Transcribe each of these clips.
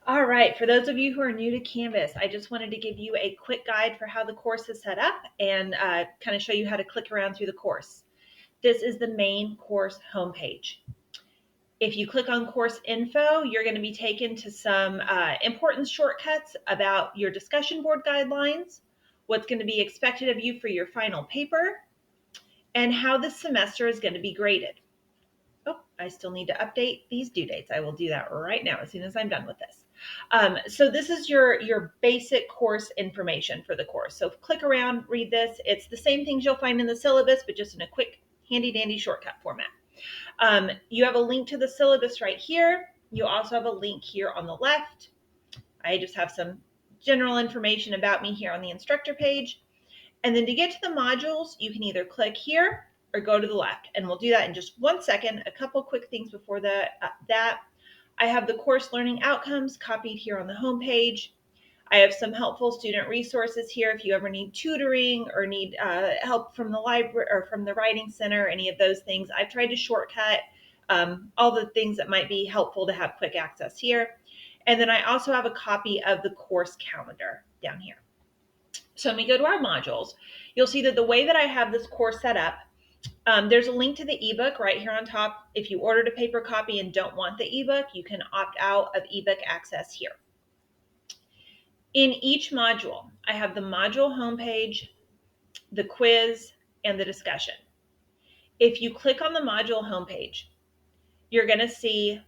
All right, for those of you who are new to Canvas, I just wanted to give you a quick guide for how the course is set up and kind of show you how to click around through the course. This is the main course homepage. If you click on course info, you're going to be taken to some important shortcuts about your discussion board guidelines, what's going to be expected of you for your final paper, and how this semester is going to be graded. Oh, I still need to update these due dates. I will do that right now as soon as I'm done with this. So this is your basic course information for the course. So click around, read this. It's the same things you'll find in the syllabus, but just in a quick, handy dandy shortcut format. You have a link to the syllabus right here. You also have a link here on the left. I just have some general information about me here on the instructor page. And then to get to the modules, you can either click here or go to the left. And we'll do that in just 1 second. A couple quick things before that. I have the course learning outcomes copied here on the home page. I have some helpful student resources here if you ever need tutoring or need help from the library or from the writing center, any of those things. I've tried to shortcut all the things that might be helpful to have quick access here. And then I also have a copy of the course calendar down here. So when we go to our modules, you'll see that the way that I have this course set up, there's a link to the ebook right here on top. If you ordered a paper copy and don't want the ebook, you can opt out of ebook access here. In each module, I have the module homepage, the quiz, and the discussion. If you click on the module homepage, you're going to see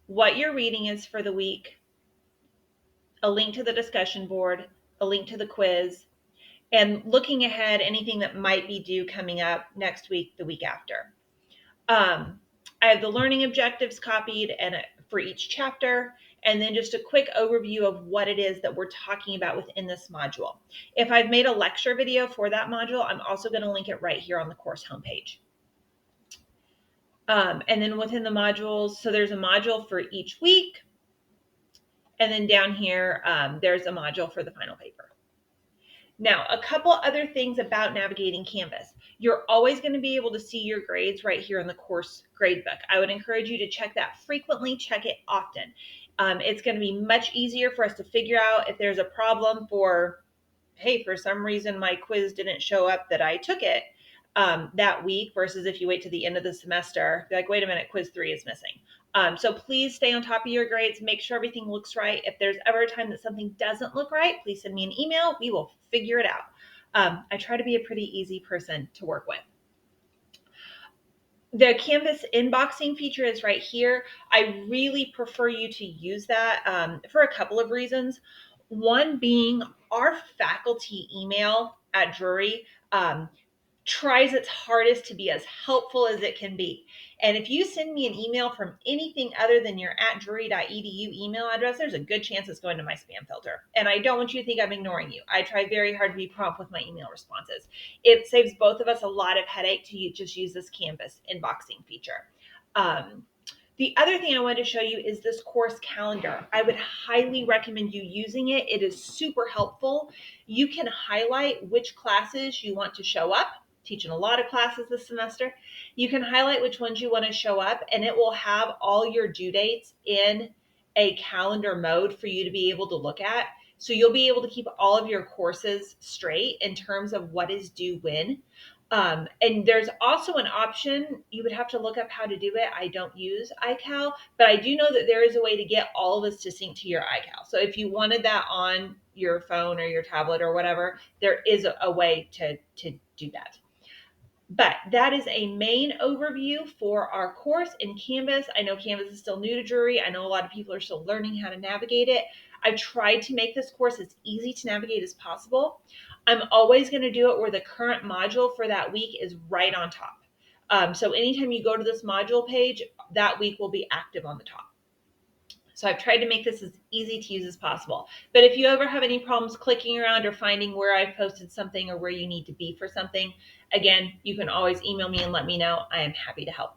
what your reading is for the week, a link to the discussion board, a link to the quiz, and looking ahead, anything that might be due coming up next week, the week after. I have the learning objectives copied and for each chapter, and then just a quick overview of what it is that we're talking about within this module. If I've made a lecture video for that module, I'm also going to link it right here on the course homepage. And then within the modules, so there's a module for each week, and then down here, there's a module for the final paper. Now, a couple other things about navigating Canvas. You're always going to be able to see your grades right here in the course gradebook. I would encourage you to check that frequently, check it often. It's going to be much easier for us to figure out if there's a problem for, hey, for some reason my quiz didn't show up that I took it that week versus if you wait to the end of the semester, be like, wait a minute, quiz 3 is missing. So please stay on top of your grades. Make sure everything looks right. If there's ever a time that something doesn't look right, please send me an email. We will figure it out. I try to be a pretty easy person to work with. The Canvas inboxing feature is right here. I really prefer you to use that for a couple of reasons. One being our faculty email at Drury tries its hardest to be as helpful as it can be. And if you send me an email from anything other than your @drury.edu email address, there's a good chance it's going to my spam filter. And I don't want you to think I'm ignoring you. I try very hard to be prompt with my email responses. It saves both of us a lot of headache to just use this Canvas inboxing feature. The other thing I wanted to show you is this course calendar. I would highly recommend you using it. It is super helpful. You can highlight which classes you want to show up. Teaching a lot of classes this semester. You can highlight which ones you want to show up, and it will have all your due dates in a calendar mode for you to be able to look at. So you'll be able to keep all of your courses straight in terms of what is due when. And there's also an option, you would have to look up how to do it. I don't use iCal, but I do know that there is a way to get all of this to sync to your iCal. So if you wanted that on your phone or your tablet or whatever, there is a way to do that. But that is a main overview for our course in Canvas. I know Canvas is still new to Drury. I know a lot of people are still learning how to navigate it. I've tried to make this course as easy to navigate as possible. I'm always going to do it where the current module for that week is right on top. So anytime you go to this module page, that week will be active on the top. So I've tried to make this as easy to use as possible. But if you ever have any problems clicking around or finding where I've posted something or where you need to be for something, again, you can always email me and let me know. I am happy to help.